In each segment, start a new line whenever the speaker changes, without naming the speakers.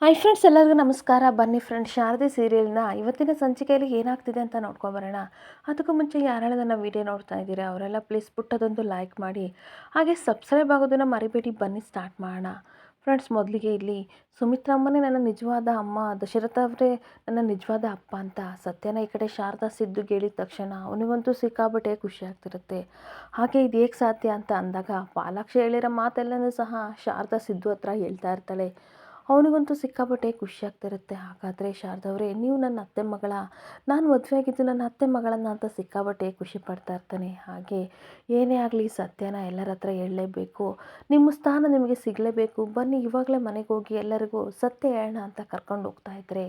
Hi friends, ಎಲ್ಲರಿಗೂ ನಮಸ್ಕಾರ. ಬನ್ನಿ ಫ್ರೆಂಡ್ಸ್, ಶಾರದೆ ಸೀರಿಯಲ್ನ ಇವತ್ತಿನ ಸಂಚಿಕೆಯಲ್ಲಿ ಏನಾಗ್ತಿದೆ ಅಂತ ನೋಡ್ಕೊಬರೋಣ. ಅದಕ್ಕೂ ಮುಂಚೆ ಯಾರೆಲ್ಲ ನನ್ನ ವೀಡಿಯೋ ನೋಡ್ತಾ ಇದ್ದೀರಾ ಅವರೆಲ್ಲ ಪ್ಲೀಸ್ ಪುಟ್ಟದೊಂದು ಲೈಕ್ ಮಾಡಿ, ಹಾಗೆ ಸಬ್ಸ್ಕ್ರೈಬ್ ಆಗೋದನ್ನು ಮರಿಬೇಡಿ. ಬನ್ನಿ ಸ್ಟಾರ್ಟ್ ಮಾಡೋಣ. ಫ್ರೆಂಡ್ಸ್, ಮೊದಲಿಗೆ ಇಲ್ಲಿ ಸುಮಿತ್ರಮ್ಮನೇ ನನ್ನ ನಿಜವಾದ ಅಮ್ಮ, ದಶರಥ ಅವರೇ ನನ್ನ ನಿಜವಾದ ಅಪ್ಪ ಅಂತ ಸತ್ಯನ ಈ ಕಡೆ ಶಾರದಾ ಸಿದ್ದುಗೆ ಹೇಳಿದ ತಕ್ಷಣ ಅವನಿಗಂತೂ ಸಿಕ್ಕಾಬಟ್ಟೆ ಖುಷಿ ಆಗ್ತಿರುತ್ತೆ. ಹಾಗೆ ಇದು ಹೇಗೆ ಸಾಧ್ಯ ಅಂತ ಅಂದಾಗ ಪಾಲಾಕ್ಷ ಹೇಳಿರೋ ಮಾತೆಲ್ಲನೂ ಸಹ ಶಾರದಾ ಸಿದ್ದು ಹತ್ರ ಹೇಳ್ತಾ ಇರ್ತಾಳೆ. ಅವನಿಗಂತೂ ಸಿಕ್ಕಾಪಟ್ಟೆ ಖುಷಿ ಆಗ್ತಿರುತ್ತೆ. ಹಾಗಾದರೆ ಶಾರದವರೇ, ನೀವು ನನ್ನ ಅತ್ತೆ ಮಗಳ, ನಾನು ಮದುವೆ ಆಗಿದ್ದು ನನ್ನ ಅತ್ತೆ ಮಗಳನ್ನ ಅಂತ ಸಿಕ್ಕಾಪಟ್ಟೆ ಖುಷಿ ಪಡ್ತಾ ಇರ್ತಾನೆ. ಹಾಗೆ ಏನೇ ಆಗಲಿ ಸತ್ಯನ ಎಲ್ಲರ ಹತ್ರ ಹೇಳಲೇಬೇಕು, ನಿಮ್ಮ ಸ್ಥಾನ ನಿಮಗೆ ಸಿಗಲೇಬೇಕು, ಬನ್ನಿ ಇವಾಗಲೇ ಮನೆಗೆ ಹೋಗಿ ಎಲ್ಲರಿಗೂ ಸತ್ಯ ಹೇಳೋಣ ಅಂತ ಕರ್ಕೊಂಡು ಹೋಗ್ತಾ ಇದ್ರೆ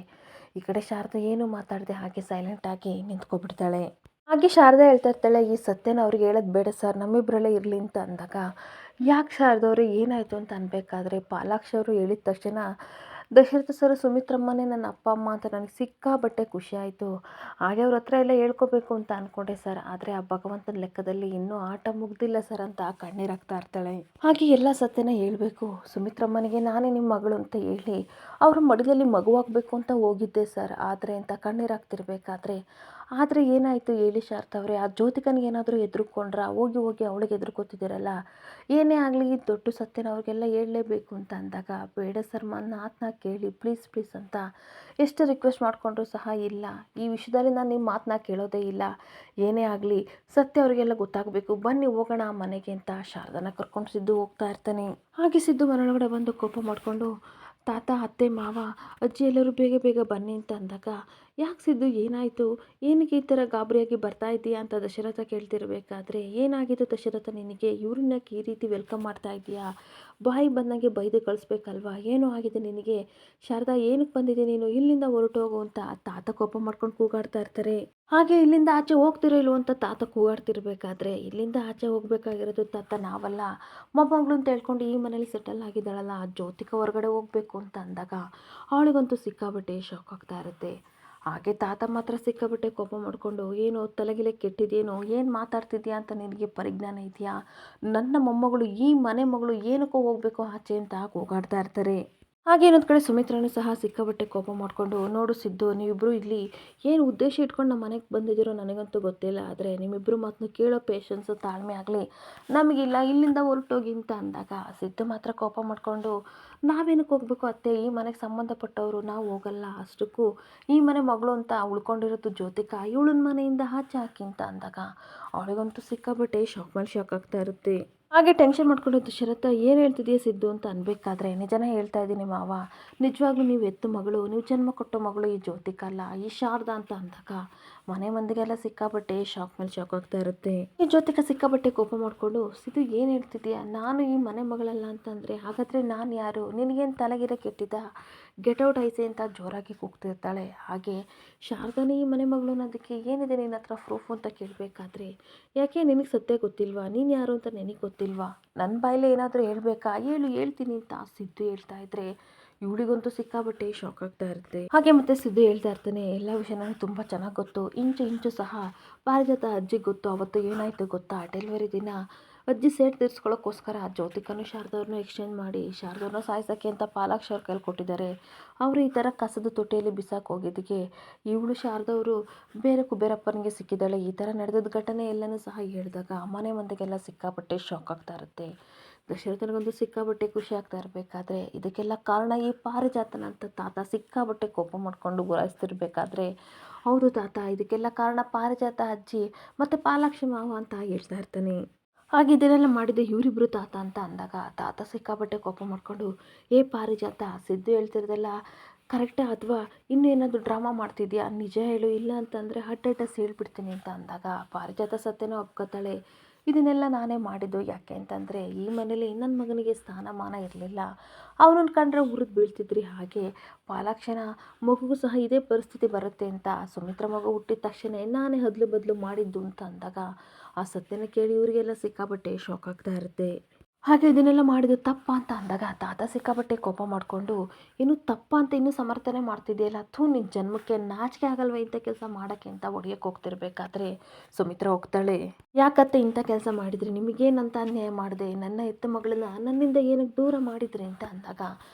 ಈ ಕಡೆ ಶಾರದಾ ಏನು ಮಾತಾಡದೆ ಹಾಗೆ ಸೈಲೆಂಟಾಗಿ ನಿಂತ್ಕೊಬಿಡ್ತಾಳೆ. ಹಾಗೆ ಶಾರದಾ ಹೇಳ್ತಾ ಇರ್ತಾಳೆ, ಈ ಸತ್ಯನ ಅವ್ರಿಗೆ ಹೇಳೋದು ಬೇಡ ಸರ್, ನಮ್ಮಿಬ್ಬರಲ್ಲೇ ಇರಲಿ ಅಂತ ಅಂದಾಗ, ಯಾಕೆ ಶಾರದವ್ರೆ ಏನಾಯಿತು ಅಂತ ಅನ್ಬೇಕಾದ್ರೆ ಪಾಲಾಕ್ಷ ಅವರು ಹೇಳಿದ ತಕ್ಷಣ ದಶರಥ ಸರ್ ಸುಮಿತ್ರಮ್ಮನೇ ನನ್ನ ಅಪ್ಪ ಅಮ್ಮ ಅಂತ ನನಗೆ ಸಿಕ್ಕಾಬಟ್ಟೆ ಖುಷಿ ಆಯಿತು. ಹಾಗೆ ಅವ್ರ ಹತ್ರ ಎಲ್ಲ ಹೇಳ್ಕೊಬೇಕು ಅಂತ ಅಂದ್ಕೊಂಡೆ ಸರ್, ಆದರೆ ಆ ಭಗವಂತನ ಲೆಕ್ಕದಲ್ಲಿ ಇನ್ನೂ ಆಟ ಮುಗ್ದಿಲ್ಲ ಸರ್ ಅಂತ ಕಣ್ಣೀರಾಗ್ತಾ ಇರ್ತಾಳೆ. ಹಾಗೆ ಎಲ್ಲ ಸತ್ಯನ ಹೇಳಬೇಕು, ಸುಮಿತ್ರಮ್ಮನಿಗೆ ನಾನೇ ನಿಮ್ಮ ಮಗಳು ಅಂತ ಹೇಳಿ ಅವ್ರ ಮಡಿಲಲ್ಲಿ ಮಗುವಾಗಬೇಕು ಅಂತ ಹೋಗಿದ್ದೆ ಸರ್, ಆದರೆ ಅಂತ ಕಣ್ಣೀರಾಗ್ತಿರ್ಬೇಕಾದ್ರೆ ಆದರೆ ಏನಾಯಿತು ಹೇಳಿ ಶಾರದವ್ರೆ, ಆ ಜ್ಯೋತಿಕನಿಗೆ ಏನಾದರೂ ಹೆದರ್ಕೊಂಡ್ರಾ? ಹೋಗಿ ಹೋಗಿ ಅವಳಿಗೆ ಹೆದರ್ಕೋತಿದ್ದೀರಲ್ಲ, ಏನೇ ಆಗಲಿ ದೊಡ್ಡ ಸತ್ಯನ ಅವ್ರಿಗೆಲ್ಲ ಹೇಳಲೇಬೇಕು ಅಂತ ಅಂದಾಗ, ಬೇಡ ಸರ್ ನನ್ನ ಮಾತನ್ನ ಕೇಳಿ ಪ್ಲೀಸ್ ಪ್ಲೀಸ್ ಅಂತ ಎಷ್ಟು ರಿಕ್ವೆಸ್ಟ್ ಮಾಡಿಕೊಂಡ್ರೂ ಸಹ ಇಲ್ಲ, ಈ ವಿಷಯದಲ್ಲಿ ನಾನು ನಿಮ್ಮ ಮಾತನ್ನ ಕೇಳೋದೇ ಇಲ್ಲ, ಏನೇ ಆಗಲಿ ಸತ್ಯ ಅವರಿಗೆಲ್ಲ ಗೊತ್ತಾಗಬೇಕು, ಬನ್ನಿ ಹೋಗೋಣ ಮನೆಗೆ ಅಂತ ಶಾರದನ ಕರ್ಕೊಂಡು ಸಿದ್ದು ಹೋಗ್ತಾ ಇರ್ತಾನೆ. ಹಾಗೆ ಸಿದ್ದು ಮನೆಯೊಳಗಡೆ ಬಂದು ಕೋಪ ಮಾಡಿಕೊಂಡು, ತಾತ, ಅತ್ತೆ, ಮಾವ, ಅಜ್ಜಿ ಎಲ್ಲರೂ ಬೇಗ ಬೇಗ ಬನ್ನಿ ಅಂತ ಅಂದಾಗ, ಯಾಕೆ ಸಿದ್ದು ಏನಾಯಿತು, ಏನಕ್ಕೆ ಈ ಥರ ಗಾಬರಿಯಾಗಿ ಬರ್ತಾ ಇದೆಯಾ ಅಂತ ದಶರಥ ಕೇಳ್ತಿರ್ಬೇಕಾದ್ರೆ, ಏನಾಗಿದೆ ದಶರಥ ನಿನಗೆ, ಇವ್ರನ್ನಕ್ಕೆ ಈ ರೀತಿ ವೆಲ್ಕಮ್ ಮಾಡ್ತಾ ಇದೆಯಾ, ಬಾಯಿ ಬಂದಂಗೆ ಬೈದು ಕಳಿಸ್ಬೇಕಲ್ವಾ, ಏನೂ ಆಗಿದೆ ನಿನಗೆ, ಶಾರದಾ ಏನಕ್ಕೆ ಬಂದಿದೆ ನೀನು, ಇಲ್ಲಿಂದ ಹೊರಟೋಗು ಅಂತ ತಾತ ಕೋಪ ಮಾಡ್ಕೊಂಡು ಕೂಗಾಡ್ತಾ ಇರ್ತಾರೆ. ಹಾಗೆ ಇಲ್ಲಿಂದ ಆಚೆ ಹೋಗ್ತಿರೋ ಇಲ್ವೋ ಅಂತ ತಾತ ಕೂಗಾಡ್ತಿರ್ಬೇಕಾದ್ರೆ, ಇಲ್ಲಿಂದ ಆಚೆ ಹೋಗ್ಬೇಕಾಗಿರೋದು ತಾತ ನಾವಲ್ಲ, ಮೊಮ್ಮಗಳು ಅಂತ ಹೇಳ್ಕೊಂಡು ಈ ಮನೇಲಿ ಸೆಟಲ್ ಆಗಿದ್ದಾಳಲ್ಲ ಆ ಜ್ಯೋತಿಕ ಹೊರಗಡೆ ಹೋಗಬೇಕು ಅಂತ ಅಂದಾಗ ಅವಳಿಗಂತೂ ಸಿಕ್ಕಾಬಟ್ಟೆ ಶಾಕ್ ಆಗ್ತಾ ಇರುತ್ತೆ. ಹಾಗೆ ತಾತ ಮಾತ್ರ ಸಿಕ್ಕಾಬಟ್ಟೆ ಕೋಪ ಮಾಡಿಕೊಂಡು, ಏನು ತಲೆಗಿಲೆ ಕೆಟ್ಟಿದೇನೋ, ಏನು ಮಾತಾಡ್ತಿದ್ಯಾ ಅಂತ ನಿನಗೆ ಪರಿಜ್ಞಾನ ಇದೆಯಾ, ನನ್ನ ಮೊಮ್ಮಗಳು ಈ ಮನೆ ಮಗಳು ಏನಕ್ಕೋ ಹೋಗಬೇಕು ಆಚೆ ಅಂತ ಕೂಗಾಡ್ತಾ ಇರ್ತಾರೆ. ಹಾಗೆ ಇನ್ನೊಂದು ಕಡೆ ಸುಮಿತ್ರನೂ ಸಹ ಸಿಕ್ಕಾಬಟ್ಟೆ ಕೋಪ ಮಾಡಿಕೊಂಡು, ನೋಡು ಸಿದ್ದು, ನೀವಿಬ್ಬರು ಇಲ್ಲಿ ಏನು ಉದ್ದೇಶ ಇಟ್ಕೊಂಡು ನಮ್ಮ ಮನೆಗೆ ಬಂದಿದ್ದೀರೋ ನನಗಂತೂ ಗೊತ್ತಿಲ್ಲ, ಆದರೆ ನಿಮ್ಮಿಬ್ಬರು ಮಾತನ್ನು ಕೇಳೋ ಪೇಷನ್ಸು ತಾಳ್ಮೆ ಆಗಲಿ ನಮಗಿಲ್ಲ, ಇಲ್ಲಿಂದ ಹೊರಟೋಗಿ ಅಂತ ಅಂದಾಗ ಸಿದ್ದು ಮಾತ್ರ ಕೋಪ ಮಾಡಿಕೊಂಡು, ನಾವೇನಕ್ಕೆ ಹೋಗಬೇಕು ಅತ್ತೆ, ಈ ಮನೆಗೆ ಸಂಬಂಧಪಟ್ಟವರು, ನಾವು ಹೋಗಲ್ಲ, ಅಷ್ಟಕ್ಕೂ ಈ ಮನೆ ಮಗಳು ಅಂತ ಉಳ್ಕೊಂಡಿರೋದು ಜ್ಯೋತಿಕಾ, ಇವಳನ್ನ ಮನೆಯಿಂದ ಆಚೆ ಹಾಕಿ ಅಂತ ಅಂದಾಗ ಅವಳಿಗಂತೂ ಸಿಕ್ಕಾಬಟ್ಟೆ ಶಾಕ್ ಮೇಲೆ ಶಾಕ್ ಆಗ್ತಾ ಇರುತ್ತೆ. ಹಾಗೆ ಟೆನ್ಷನ್ ಮಾಡ್ಕೊಂಡು ದಶರಥ, ಏನು ಹೇಳ್ತಿದೆಯಾ ಸಿದ್ದು ಅಂತ ಅನ್ಬೇಕಾದ್ರೆ, ನಿಜನೇ ಹೇಳ್ತಾ ಇದ್ದೀನಿ ಮಾವ, ನಿಜವಾಗ್ಲೂ ನೀವು ಎತ್ತು ಮಗಳು, ನೀವು ಜನ್ಮ ಕೊಟ್ಟ ಮಗಳು ಈ ಜ್ಯೋತಿಕ ಅಲ್ಲ, ಈ ಶಾರದಾ ಅಂತ ಅಂದಾಗ ಮನೆ ಮಂದಿಗೆಲ್ಲ ಸಿಕ್ಕಾಬಟ್ಟೆ ಶಾಕ್ ಮೇಲೆ ಶಾಕ್ ಆಗ್ತಾ ಇರುತ್ತೆ. ಈ ಜ್ಯೋತಿಕ ಸಿಕ್ಕಾಬಟ್ಟೆ ಕೋಪ ಮಾಡಿಕೊಂಡು, ಸಿದ್ದು ಏನು ಹೇಳ್ತಿದ್ಯಾ, ನಾನು ಈ ಮನೆ ಮಗಳಲ್ಲ ಅಂತಂದರೆ ಹಾಗಾದರೆ ನಾನು ಯಾರು, ನಿನಗೇನು ತಲೆಗಿರ ಕೆಟ್ಟಿದ್ದ, ಗೆಟೌಟ್ ಐಸೆ ಅಂತ ಜೋರಾಗಿ ಕೂಗ್ತಿರ್ತಾಳೆ. ಹಾಗೆ ಶಾರದಾನೇ ಈ ಮನೆ ಮಗಳು ಅನ್ನೋದಕ್ಕೆ ಏನಿದೆ ನಿನ್ನ ಹತ್ರ ಪ್ರೂಫ್ ಅಂತ ಕೇಳಬೇಕಾದ್ರೆ, ಯಾಕೆ ನಿನಗೆ ಸತ್ಯ ಗೊತ್ತಿಲ್ವಾ, ನೀನು ಯಾರು ಅಂತ ನಿನಗೆ ಗೊತ್ತಿಲ್ವಾ, ನನ್ನ ಬಾಯಲ್ಲೇ ಏನಾದರೂ ಹೇಳ್ಬೇಕಾ, ಹೇಳ್ತೀನಿ ಅಂತ ಸಿದ್ದು ಹೇಳ್ತಾ ಇದ್ರೆ ಇವಳಿಗಂತೂ ಸಿಕ್ಕಾಬಟ್ಟೆ ಶಾಕ್ ಆಗ್ತಾ ಇರುತ್ತೆ. ಹಾಗೆ ಮತ್ತೆ ಸಿದ್ದು ಹೇಳ್ತಾ ಇರ್ತಾನೆ, ಎಲ್ಲ ವಿಷಯ ನನಗೆ ತುಂಬ ಚೆನ್ನಾಗಿ ಗೊತ್ತು, ಇಂಚು ಇಂಚು ಸಹ ಪಾರಿಜಾತ ಅಜ್ಜಿಗೆ ಗೊತ್ತು, ಅವತ್ತು ಏನಾಯಿತು ಗೊತ್ತಾ, ಡೆಲಿವರಿ ದಿನ ಅಜ್ಜಿ ಸೇಟ್ ತೀರಿಸ್ಕೊಳ್ಳೋಕ್ಕೋಸ್ಕರ ಜ್ಯೋತಿಕನು ಶಾರದವ್ರನ್ನ ಎಕ್ಸ್ಚೇಂಜ್ ಮಾಡಿ ಶಾರದವ್ರನ್ನ ಸಾಯಿಸೋಕ್ಕೆ ಅಂತ ಪಾಲಾಕ್ಷ ಅವ್ರ ಕೈಲಿ ಕೊಟ್ಟಿದ್ದಾರೆ, ಅವರು ಈ ಥರ ಕಸದ ತೊಟ್ಟೆಯಲ್ಲಿ ಬಿಸಾಕಿ ಹೋಗಿದ್ದಕ್ಕೆ ಇವಳು ಶಾರದವರು ಬೇರೆ ಕುಬೇರಪ್ಪನಿಗೆ ಸಿಕ್ಕಿದ್ದಾಳೆ, ಈ ಥರ ನಡೆದ ಘಟನೆ ಎಲ್ಲನೂ ಸಹ ಹೇಳಿದಾಗ ಮನೆ ಮಂದಿಗೆಲ್ಲ ಸಿಕ್ಕಾಪಟ್ಟೆ ಶಾಕ್ ಆಗ್ತಾ ಇರುತ್ತೆ. ದಶರಥನಿಗೊಂದು ಸಿಕ್ಕಾಬಟ್ಟೆ ಖುಷಿ ಆಗ್ತಾ ಇರಬೇಕಾದ್ರೆ, ಇದಕ್ಕೆಲ್ಲ ಕಾರಣ ಈ ಪಾರಿಜಾತನ ಅಂತ ತಾತ ಸಿಕ್ಕಾಬಟ್ಟೆ ಕೋಪ ಮಾಡಿಕೊಂಡು ಗುರಾಯಿಸ್ತಿರ್ಬೇಕಾದ್ರೆ, ಹೌದು ತಾತ, ಇದಕ್ಕೆಲ್ಲ ಕಾರಣ ಪಾರಿಜಾತ ಅಜ್ಜಿ ಮತ್ತು ಪಾಲಾಕ್ಷಿ ಮಾವ ಅಂತ ಹೇಳ್ತಾ ಇರ್ತಾನೆ. ಹಾಗೆ ಇದನ್ನೆಲ್ಲ ಮಾಡಿದ್ದು ಇವರಿಬ್ಬರು ತಾತ ಅಂತ ಅಂದಾಗ ತಾತ ಸಿಕ್ಕಾಬಟ್ಟೆ ಕೋಪ ಮಾಡಿಕೊಂಡು, ಪಾರಿಜಾತ, ಸಿದ್ದು ಹೇಳ್ತಿರೋದೆಲ್ಲ ಕರೆಕ್ಟಾ ಅಥವಾ ಇನ್ನೂ ಏನಾದರೂ ಡ್ರಾಮಾ ಮಾಡ್ತಿದ್ಯಾ, ನಿಜ ಹೇಳು, ಇಲ್ಲ ಅಂತಂದರೆ ಅಡ್ಡ ಹೇಳ್ಬಿಡ್ತೀನಿ ಅಂತ ಅಂದಾಗ ಪಾರಿಜಾತ ಸತ್ಯನೂ ಒಪ್ಕೋತಾಳೆ, ಇದನ್ನೆಲ್ಲ ನಾನೇ ಮಾಡಿದ್ದು, ಯಾಕೆ ಅಂತಂದರೆ ಈ ಮನೇಲಿ ನನ್ನ ಮಗನಿಗೆ ಸ್ಥಾನಮಾನ ಇರಲಿಲ್ಲ, ಅವನನ್ನು ಕಂಡ್ರೆ ಉರಿದು ಬೀಳ್ತಿದ್ರಿ, ಹಾಗೆ ಪಾಲಾಕ್ಷನ ಮಗುಗೂ ಸಹ ಇದೇ ಪರಿಸ್ಥಿತಿ ಬರುತ್ತೆ ಅಂತ ಸುಮಿತ್ರ ಮಗು ಹುಟ್ಟಿದ ತಕ್ಷಣ ನಾನೇ ಬದಲು ಮಾಡಿದ್ದು ಅಂತ ಅಂದಾಗ ಆ ಸತ್ಯನ ಕೇಳಿ ಇವರಿಗೆಲ್ಲ ಸಿಕ್ಕಾಬಟ್ಟೆ ಶಾಕ್ ಆಗ್ತಾ ಇರುತ್ತೆ. ಹಾಗೆ ಇದನ್ನೆಲ್ಲ ಮಾಡಿದ್ದು ತಪ್ಪ ಅಂತ ಅಂದಾಗ ತಾತ ಸಿಕ್ಕಾಪಟ್ಟೆ ಕೋಪ ಮಾಡಿಕೊಂಡು ಇನ್ನು ತಪ್ಪ ಅಂತ ಇನ್ನೂ ಸಮರ್ಥನೆ ಮಾಡ್ತಿದೆಯಲ್ಲ, ಥೂ ನಿನ್ನ ಜನ್ಮಕ್ಕೆ ನಾಚಿಕೆ ಆಗಲ್ವ ಇಂಥ ಕೆಲಸ ಮಾಡೋಕ್ಕೆ ಅಂತ ಹೊಡೆಯೋಕ್ಕೆ ಹೋಗ್ತಿರ್ಬೇಕಾದ್ರೆ ಸುಮಿತ್ರಾ ಹೋಗ್ತಾಳೆ. ಯಾಕತ್ತೆ ಇಂಥ ಕೆಲಸ ಮಾಡಿದ್ರಿ, ನಿಮಗೇನಂತ ಅನ್ಯಾಯ ಮಾಡಿದೆ, ನನ್ನ ಹೆತ್ತ ಮಗಳನ್ನ ನನ್ನಿಂದ ಏನಕ್ಕೆ ದೂರ ಮಾಡಿದ್ರಿ ಅಂತ ಅಂದಾಗ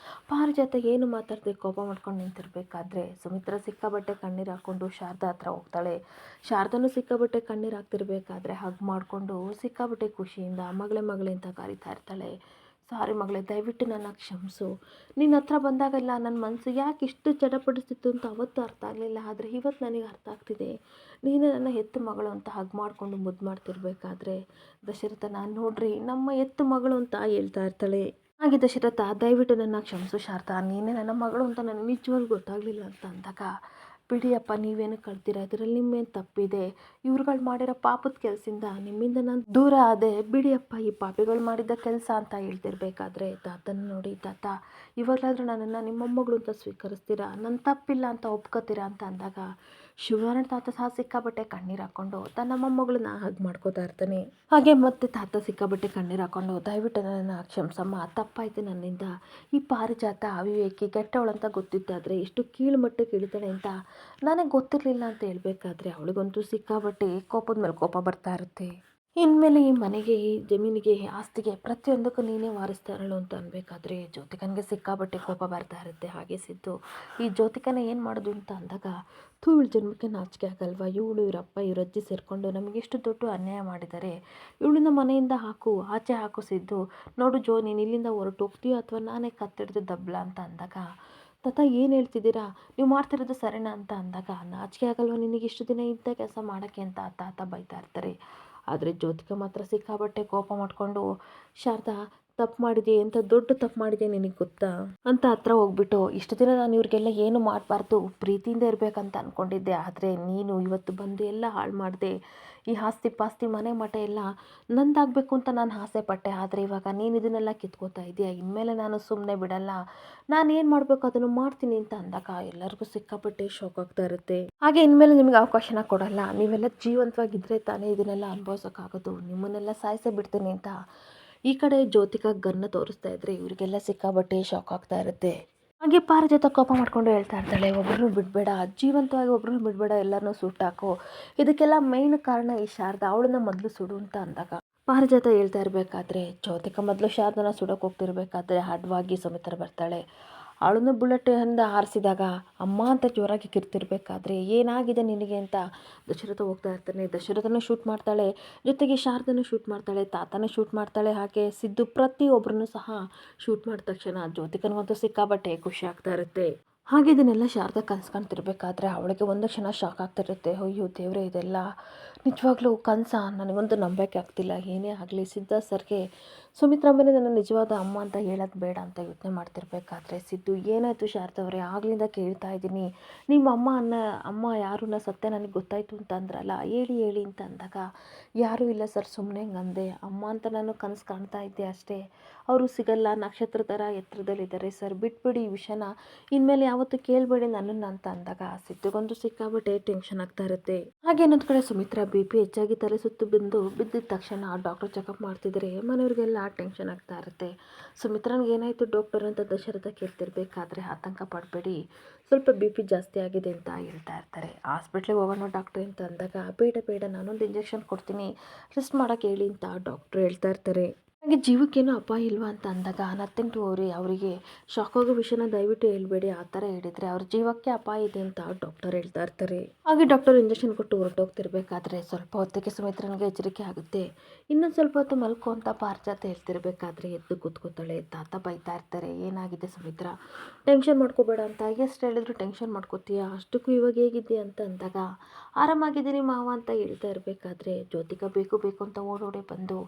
ಪಾರಿಜಾತ ಏನು ಮಾತಾಡದೆ ಕೋಪ ಮಾಡ್ಕೊಂಡು ನಿಂತಿರ್ಬೇಕಾದ್ರೆ ಸುಮಿತ್ರಾ ಸಿಕ್ಕಾಪಟ್ಟೆ ಕಣ್ಣೀರು ಹಾಕ್ಕೊಂಡು ಶಾರದಾ ಹತ್ರ ಹೋಗ್ತಾಳೆ. ಶಾರದಾನು ಸಿಕ್ಕಾಪಟ್ಟೆ ಕಣ್ಣೀರು ಹಾಕ್ತಿರ್ಬೇಕಾದ್ರೆ ಹಗ್ ಮಾಡಿಕೊಂಡು ಸಿಕ್ಕಾಪಟ್ಟೆ ಖುಷಿಯಿಂದ ಮಗಳೇ ಮಗಳೇ ಅಂತ ಕರಿತಾ ಇರ್ತಾಳೆ. ಸಾರಿ ಮಗಳೇ, ದಯವಿಟ್ಟು ನನ್ನ ಕ್ಷಮಿಸು. ನಿನ್ನ ಹತ್ರ ಬಂದಾಗೆಲ್ಲ ನನ್ನ ಮನಸ್ಸು ಯಾಕೆ ಇಷ್ಟು ಚಡಪಡಿಸ್ತಿತ್ತು ಅಂತ ಅವತ್ತು ಅರ್ಥ ಆಗಲಿಲ್ಲ, ಆದರೆ ಇವತ್ತು ನನಗೆ ಅರ್ಥ ಆಗ್ತಿದೆ. ನೀನೇ ನನ್ನ ಹೆತ್ತು ಮಗಳು ಅಂತ ಹಗ್ ಮಾಡಿಕೊಂಡು ಮುದ್ದು ಮಾಡ್ತಿರ್ಬೇಕಾದ್ರೆ ದಶರಥ, ನಾನು ನೋಡ್ರಿ ನಮ್ಮ ಹೆತ್ತು ಮಗಳು ಅಂತ ಹೇಳ್ತಾ ಇರ್ತಾಳೆ. ಹಾಗೆ ದಶರಥ, ದಯವಿಟ್ಟು ನನ್ನ ಕ್ಷಮಿಸು ಶಾರದಾ, ನೀನೇ ನನ್ನ ಮಗಳು ಅಂತ ನನಗೆ ನಿಜವಾಗ್ಲೂ ಗೊತ್ತಾಗಲಿಲ್ಲ ಅಂತ ಅಂದಾಗ, ಬಿಡಿಯಪ್ಪ ನೀವೇನು ಕಳ್ತೀರಾ, ಇದರಲ್ಲಿ ನಿಮ್ಮೇನು ತಪ್ಪಿದೆ, ಇವ್ರುಗಳು ಮಾಡಿರೋ ಪಾಪದ ಕೆಲಸದಿಂದ ನಿಮ್ಮಿಂದ ನಾನು ದೂರ ಆದೆ, ಬಿಡಿಯಪ್ಪ ಈ ಪಾಪಿಗಳು ಮಾಡಿದ್ದ ಕೆಲಸ ಅಂತ ಹೇಳ್ತಿರ್ಬೇಕಾದ್ರೆ ತಾತನ ನೋಡಿ, ತಾತ ಇವಾಗಲಾದರೂ ನನ್ನನ್ನು ನಿಮ್ಮ ಮೊಮ್ಮಗಳು ಅಂತ ಸ್ವೀಕರಿಸ್ತೀರಾ, ನನ್ನ ತಪ್ಪಿಲ್ಲ ಅಂತ ಒಪ್ಕೋತೀರಾ ಅಂತ ಅಂದಾಗ ಶಿವನಾರಾಯಣ ತಾತ ಸಹ ಸಿಕ್ಕಾಬಟ್ಟೆ ಕಣ್ಣೀರು ಹಾಕ್ಕೊಂಡು ತನ್ನ ಮೊಮ್ಮಗಳನ್ನ ಹಗ್ ಮಾಡ್ಕೋತಾ ಇರ್ತಾನೆ. ಹಾಗೆ ಮತ್ತೆ ತಾತ ಸಿಕ್ಕಾಬಟ್ಟೆ ಕಣ್ಣೀರು ಹಾಕ್ಕೊಂಡು, ದಯವಿಟ್ಟು ನನ್ನನ್ನು ಕ್ಷಮಿಸಮ್ಮ, ತಪ್ಪಾಯ್ತು ನನ್ನಿಂದ. ಈ ಪಾರಿಜಾತ ಅವಿವೇಕಿ ಕೆಟ್ಟವಳಂತ ಗೊತ್ತಿದ್ದಾದರೆ ಎಷ್ಟು ಕೀಳು ಮಟ್ಟಕ್ಕೆ ಇಳಿತಾಳೆ ಅಂತ ನನಗೆ ಗೊತ್ತಿರಲಿಲ್ಲ ಅಂತ ಹೇಳ್ಬೇಕಾದ್ರೆ ಅವಳಿಗಂತೂ ಸಿಕ್ಕಾಬಟ್ಟೆ ಕೋಪದ ಮೇಲೆ ಕೋಪ ಬರ್ತಾ ಇರುತ್ತೆ. ಇನ್ಮೇಲೆ ಈ ಮನೆಗೆ, ಈ ಜಮೀನಿಗೆ, ಆಸ್ತಿಗೆ ಪ್ರತಿಯೊಂದಕ್ಕೂ ನೀನೇ ವಾರಿಸ್ತಾ ಇರಳು ಅಂತ ಅನ್ಬೇಕಾದ್ರೆ ಜ್ಯೋತಿಕನಿಗೆ ಸಿಕ್ಕಾಬಟ್ಟೆ ಕೋಪ ಬರ್ತಾ ಇರುತ್ತೆ. ಹಾಗೆ ಸಿದ್ದು ಈ ಜ್ಯೋತಿಕನ ಏನು ಮಾಡೋದು ಅಂತ ಅಂದಾಗ, ಇವಳು ಜನ್ಮಕ್ಕೆ ನಾಚಿಕೆ ಆಗಲ್ವಾ, ಇವಳು ಇವರಪ್ಪ ಇವರಜ್ಜಿ ಸೇರಿಕೊಂಡು ನಮಗೆ ಎಷ್ಟು ದೊಡ್ಡ ಅನ್ಯಾಯ ಮಾಡಿದ್ದಾರೆ, ಇವಳನ್ನ ಮನೆಯಿಂದ ಆಚೆ ಹಾಕು ಸಿದ್ದು, ನೋಡು ಜೋ ನೀನು ಇಲ್ಲಿಂದ ಹೊರಟು ಹೋಗ್ತೀಯೋ ಅಥವಾ ನಾನೇ ಕತ್ತಿಡ್ದು ದಬ್ಲ ಅಂತ ಅಂದಾಗ, ತಾತ ಏನು ಹೇಳ್ತಿದ್ದೀರಾ, ನೀವು ಮಾಡ್ತಿರೋದು ಸರಿನಾ ಅಂತ ಅಂದಾಗ, ನಾಚಿಕೆ ಆಗಲ್ವ ನಿನಗೆ ಇಷ್ಟು ದಿನ ಇಂಥ ಕೆಲಸ ಮಾಡೋಕ್ಕೆ ಅಂತ ತಾತ ಬೈತಾ ಇರ್ತಾರೆ. ಆದರೆ ಜ್ಯೋತಿಕ ಮಾತ್ರ ಸಿಕ್ಕಾಬಟ್ಟೆ ಕೋಪ ಮಾಡಿಕೊಂಡು, ಶಾರದಾ ತಪ್ಪು ಮಾಡಿದೆ, ಎಂಥ ದೊಡ್ಡ ತಪ್ಪು ಮಾಡಿದೆ ನಿನಗೆ ಗೊತ್ತಾ ಅಂತ ಹತ್ರ ಹೋಗ್ಬಿಟ್ಟು, ಇಷ್ಟು ದಿನ ನಾನು ಇವ್ರಿಗೆಲ್ಲ ಏನು ಮಾಡಬಾರ್ದು, ಪ್ರೀತಿಯಿಂದ ಇರಬೇಕಂತ ಅಂದ್ಕೊಂಡಿದ್ದೆ, ಆದರೆ ನೀನು ಇವತ್ತು ಬಂದು ಎಲ್ಲ ಹಾಳು ಮಾಡಿದೆ, ಈ ಆಸ್ತಿ ಪಾಸ್ತಿ ಮನೆ ಮಠ ಎಲ್ಲ ನಂದಾಗಬೇಕು ಅಂತ ನಾನು ಆಸೆ ಪಟ್ಟೆ, ಆದರೆ ಇವಾಗ ನೀನು ಇದನ್ನೆಲ್ಲ ಕಿತ್ಕೋತಾ ಇದೆಯಾ, ಇನ್ಮೇಲೆ ನಾನು ಸುಮ್ಮನೆ ಬಿಡಲ್ಲ, ನಾನು ಏನು ಮಾಡಬೇಕು ಅದನ್ನು ಮಾಡ್ತೀನಿ ಅಂತ ಅಂದಾಗ ಎಲ್ಲರಿಗೂ ಸಿಕ್ಕಾಪಟ್ಟೆ ಶಾಕ್ ಆಗ್ತಾ ಇರುತ್ತೆ. ಹಾಗೆ ಇನ್ಮೇಲೆ ನಿಮಗೆ ಅವಕಾಶನ ಕೊಡಲ್ಲ, ನೀವೆಲ್ಲ ಜೀವಂತವಾಗಿದ್ದರೆ ತಾನೇ ಇದನ್ನೆಲ್ಲ ಅನುಭವಿಸೋಕ್ಕಾಗೋದು, ನಿಮ್ಮನ್ನೆಲ್ಲ ಸಾಯಿಸೇ ಬಿಡ್ತೀನಿ ಅಂತ ಈ ಕಡೆ ಜ್ಯೋತಿಕಾ ಗನ್ನ ತೋರಿಸ್ತಾ ಇದ್ರೆ ಇವರಿಗೆಲ್ಲ ಸಿಕ್ಕಾಬಟ್ಟೆ ಶಾಕ್ ಆಗ್ತಾ ಇರುತ್ತೆ. ಹಾಗೆ ಪಾರಿಜಾತ ಕೋಪ ಮಾಡ್ಕೊಂಡು ಹೇಳ್ತಾ ಇರ್ತಾಳೆ, ಒಬ್ರನ್ನೂ ಬಿಡಬೇಡ, ಜೀವಂತವಾಗಿ ಒಬ್ರನ್ನೂ ಬಿಡಬೇಡ, ಎಲ್ಲರನ್ನೂ ಸುಟ್ಟಾಕು, ಇದಕ್ಕೆಲ್ಲ ಮೇನ್ ಕಾರಣ ಈ ಶಾರದಾ, ಅವಳನ್ನ ಮೊದಲು ಸುಡು ಅಂತ ಅಂದಾಗ ಪಾರಿಜಾತ ಹೇಳ್ತಾ ಇರಬೇಕಾದ್ರೆ ಜ್ಯೋತಿಕಾ ಮೊದಲು ಶಾರದಾನ ಸುಡೋಕೆ ಹೋಗ್ತಿರ್ಬೇಕಾದ್ರೆ ಅಡ್ಡವಾಗಿ ಸುಮಿತ್ರ ಬರ್ತಾಳೆ. ಅವಳನ್ನು ಬುಲೆಟಿಂದ ಹಾರಿಸಿದಾಗ ಅಮ್ಮ ಅಂತ ಜೋರಾಗಿ ಕಿರ್ತಿರ್ಬೇಕಾದ್ರೆ ಏನಾಗಿದೆ ನಿನಗೆ ಅಂತ ದಶರಥ ಹೋಗ್ತಾ ಇರ್ತಾನೆ. ದಶರಥನೂ ಶೂಟ್ ಮಾಡ್ತಾಳೆ, ಜೊತೆಗೆ ಶಾರದನೂ ಶೂಟ್ ಮಾಡ್ತಾಳೆ, ತಾತನೂ ಶೂಟ್ ಮಾಡ್ತಾಳೆ, ಹಾಗೆ ಸಿದ್ದು ಪ್ರತಿಯೊಬ್ಬರನ್ನು ಸಹ ಶೂಟ್ ಮಾಡಿದ ತಕ್ಷಣ ಜ್ಯೋತಿಕನಿಗಂತೂ ಸಿಕ್ಕಾಬಟ್ಟೆ ಖುಷಿ ಆಗ್ತಾ ಇರುತ್ತೆ. ಹಾಗೆ ಇದನ್ನೆಲ್ಲ ಶಾರದಾ ಕನ್ಸ್ಕೊತಿರ್ಬೇಕಾದ್ರೆ ಅವಳಿಗೆ ಒಂದು ಕ್ಷಣ ಶಾಕ್ ಆಗ್ತಿರುತ್ತೆ. ಅಯ್ಯೋ ದೇವರೇ, ಇದೆಲ್ಲ ನಿಜವಾಗ್ಲೂ ಕನಸ, ನನಗಂತೂ ನಂಬೋಕ್ಕೆ ಆಗ್ತಿಲ್ಲ. ಏನೇ ಆಗಲಿ ಸಿದ್ಧ ಸರ್ಗೆ ಸುಮಿತ್ರಾ ಮೇಲೆ ನನ್ನ ನಿಜವಾದ ಅಮ್ಮ ಅಂತ ಹೇಳೋದು ಬೇಡ ಅಂತ ಯೋಚನೆ ಮಾಡ್ತಿರ್ಬೇಕಾದ್ರೆ ಸಿದ್ದು, ಏನಾಯಿತು ಶಾರದವ್ರೆ, ಆಗ್ಲಿಂದ ಕೇಳ್ತಾ ಇದ್ದೀನಿ, ನಿಮ್ಮ ಅಮ್ಮ ಯಾರನ್ನ ಸತ್ಯ ನನಗೆ ಗೊತ್ತಾಯಿತು ಅಂತ ಅಂದ್ರಲ್ಲ, ಹೇಳಿ ಹೇಳಿ ಅಂತ ಅಂದಾಗ, ಯಾರೂ ಇಲ್ಲ ಸರ್, ಸುಮ್ಮನೆ ಹಂಗಂದೆ, ಅಮ್ಮ ಅಂತ ನಾನು ಕನಸು ಕಾಣ್ತಾ ಇದ್ದೆ ಅಷ್ಟೇ, ಅವರು ಸಿಗಲ್ಲ, ನಕ್ಷತ್ರ ಥರ ಎತ್ತರದಲ್ಲಿದ್ದಾರೆ ಸರ್, ಬಿಟ್ಬಿಡಿ ಈ ವಿಷಯನ, ಇನ್ಮೇಲೆ ಯಾವತ್ತೂ ಕೇಳಬೇಡಿ ನನ್ನನ್ನು ಅಂತ ಅಂದಾಗ ಸಿದ್ದುಗೊಂದು ಸಿಕ್ಕಾಬಿಟ್ಟೆ ಟೆನ್ಷನ್ ಆಗ್ತಾ ಇರುತ್ತೆ. ಹಾಗೆ ಇನ್ನೊಂದು ಕಡೆ ಸುಮಿತ್ರಾ BP ಹೆಚ್ಚಾಗಿ ತಲೆ ಸುತ್ತು ಬಿದ್ದಿದ್ದ ತಕ್ಷಣ ಡಾಕ್ಟರ್ ಚೆಕಪ್ ಮಾಡ್ತಿದ್ರೆ ಮನೆಯವ್ರಿಗೆಲ್ಲ ಟೆನ್ಷನ್ ಆಗ್ತಾ ಇರುತ್ತೆ. ಸುಮಿತ್ರಾನಿಗೆ ಏನಾಯಿತು ಡಾಕ್ಟರ್ ಅಂತ ದಶರಥ ಕೇಳ್ತಿರ್ಬೇಕಾದ್ರೆ ಆತಂಕ ಪಡಬೇಡಿ, ಸ್ವಲ್ಪ BP ಜಾಸ್ತಿ ಆಗಿದೆ ಅಂತ ಹೇಳ್ತಾ ಇರ್ತಾರೆ. ಹಾಸ್ಪಿಟ್ಲಿಗೆ ಹೋಗೋಣ ಡಾಕ್ಟ್ರೆ ಅಂತ ಅಂದಾಗ, ಬೇಡ ಬೇಡ, ನಾನೊಂದು ಇಂಜೆಕ್ಷನ್ ಕೊಡ್ತೀನಿ, ರೆಸ್ಟ್ ಮಾಡೋಕ್ಕೆ ಹೇಳಿ ಅಂತ ಡಾಕ್ಟ್ರು ಹೇಳ್ತಾ ಇರ್ತಾರೆ. ಹಾಗೆ ಜೀವಕ್ಕೇನು ಅಪಾಯ ಇಲ್ವಾ ಅಂತ ಅಂದಾಗ, ನಥಿಂಗ್ ಟು ವರಿ, ಅವರಿಗೆ ಶಾಕ್ ಆಗೋ ವಿಷಯನ ದಯವಿಟ್ಟು ಹೇಳ್ಬೇಡಿ, ಆ ಥರ ಹೇಳಿದರೆ ಅವ್ರ ಜೀವಕ್ಕೆ ಅಪಾಯ ಇದೆ ಅಂತ ಡಾಕ್ಟರ್ ಹೇಳ್ತಾ ಇರ್ತಾರೆ. ಹಾಗೆ ಡಾಕ್ಟರ್ ಇಂಜೆಕ್ಷನ್ ಕೊಟ್ಟು ಹೊರಟೋಗ್ತಿರ್ಬೇಕಾದ್ರೆ ಸ್ವಲ್ಪ ಹೊತ್ತಿಗೆ ಸುಮಿತ್ರನಿಗೆ ಎಚ್ಚರಿಕೆ ಆಗುತ್ತೆ. ಇನ್ನೊಂದು ಸ್ವಲ್ಪ ಹೊತ್ತು ಮಲ್ಕೋ ಅಂತ ಪಾರಿಜಾತ ಹೇಳ್ತಿರ್ಬೇಕಾದ್ರೆ ಎದ್ದು ಕೂತ್ಕೋತಾಳೆ. ತಾತ ಬೈತಾ ಇರ್ತಾರೆ, ಏನಾಗಿದೆ ಸುಮಿತ್ರಾ, ಟೆನ್ಷನ್ ಮಾಡ್ಕೋಬೇಡ ಅಂತ, ಎಷ್ಟು ಹೇಳಿದ್ರು ಟೆನ್ಷನ್ ಮಾಡ್ಕೋತೀಯ, ಅಷ್ಟಕ್ಕೂ ಇವಾಗ ಹೇಗಿದ್ದೀಯ ಅಂತ ಅಂದಾಗ, ಆರಾಮಾಗಿದ್ದೀನಿ ಮಾವ ಅಂತ ಹೇಳ್ತಾ ಇರಬೇಕಾದ್ರೆ ಜ್ಯೋತಿಕಾ ಬೇಕು ಬೇಕು ಅಂತ ಓಡೋಡೆ ಬಂದು,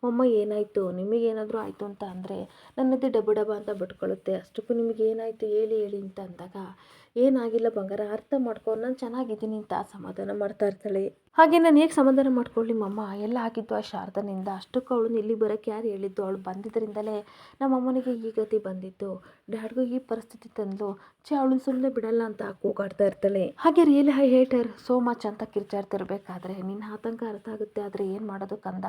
ಮಮ್ಮ ಏನಾಯಿತು, ನಿಮಗೇನಾದರೂ ಆಯಿತು ಅಂತ ಅಂದರೆ ನನ್ನದೇ ಡಬ್ಬ ಡಬ್ಬ ಅಂತ ಬಿಟ್ಕೊಳ್ಳುತ್ತೆ, ಅಷ್ಟಕ್ಕೂ ನಿಮಗೇನಾಯಿತು ಹೇಳಿ ಹೇಳಿ ಅಂತ ಅಂದಾಗ, ಏನಾಗಿಲ್ಲ ಬಂಗಾರ, ಅರ್ಥ ಮಾಡ್ಕೊ, ನಾನು ಚೆನ್ನಾಗಿದ್ದೀನಿ ಅಂತ ಸಮಾಧಾನ ಮಾಡ್ತಾ ಇರ್ತಾಳೆ. ಹಾಗೆ ನಾನು ಹೇಗೆ ಸಮಾಧಾನ ಮಾಡ್ಕೊಳ್ಳಿ ಮಮ್ಮ, ಎಲ್ಲ ಆಗಿದ್ದು ಆ ಶಾರದನಿಂದ, ಅಷ್ಟಕ್ಕೂ ಅವಳನ್ನ ಇಲ್ಲಿ ಬರೋಕ್ಕೆ ಯಾರು ಹೇಳಿದ್ದು, ಅವಳು ಬಂದಿದ್ದರಿಂದಲೇ ನಮ್ಮಮ್ಮನಿಗೆ ಈ ಗತಿ ಬಂದಿತ್ತು, ಡ್ಯಾಡ್ಗೂ ಈ ಪರಿಸ್ಥಿತಿ ತಂದು ಅವಳನ್ನ ಸುಮ್ಮನೆ ಬಿಡಲ್ಲ ಅಂತ ಕೂಗಾಡ್ತಾ ಇರ್ತಾಳೆ. ಹಾಗೆ really high hater so much ಅಂತ ಕಿರ್ಚಾಡ್ತಿರ್ಬೇಕಾದ್ರೆ ನಿನ್ನ ಆತಂಕ ಅರ್ಥ ಆಗುತ್ತೆ, ಆದರೆ ಏನು ಮಾಡೋದು ಕಂದ,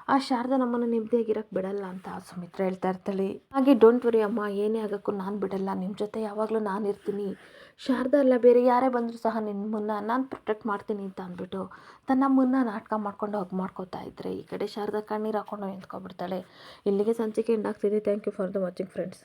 ಆ ಶಾರದಾ ನಮ್ಮನ್ನು ನೆಮ್ಮದಿಯಾಗಿರೋಕ್ಕೆ ಬಿಡಲ್ಲ ಅಂತ ಸುಮಿತ್ರಾ ಹೇಳ್ತಾ ಇರ್ತಾಳೆ. ಹಾಗೆ ಡೋಂಟ್ ವರಿ ಅಮ್ಮ, ಏನೇ ಆಗೋಕ್ಕೂ ನಾನು ಬಿಡಲ್ಲ, ನಿಮ್ಮ ಜೊತೆ ಯಾವಾಗಲೂ ನಾನು ಇರ್ತೀನಿ, ಶಾರದಾ ಅಲ್ಲ ಬೇರೆ ಯಾರೇ ಬಂದರೂ ಸಹ ನಿಮ್ಮನ್ನು ನಾನು ಪ್ರೊಟೆಕ್ಟ್ ಮಾಡ್ತೀನಿ ಅಂತ ಅಂದ್ಬಿಟ್ಟು ತನ್ನ ಮುನ್ನ ನಾಟಕ ಮಾಡ್ಕೊಂಡು ಹೋಗಿ ಮಾಡ್ಕೋತಾ ಇದ್ರೆ ಈ ಕಡೆ ಶಾರದಾ ಕಣ್ಣೀರು ಹಾಕೊಂಡು ನಿಂತ್ಕೊಬಿಡ್ತಾಳೆ. ಇಲ್ಲಿಗೆ ಸಂಚಿಕೆ ಎಂಡ್ ಆಗ್ತಿದೆ. Thank you for the watching friends.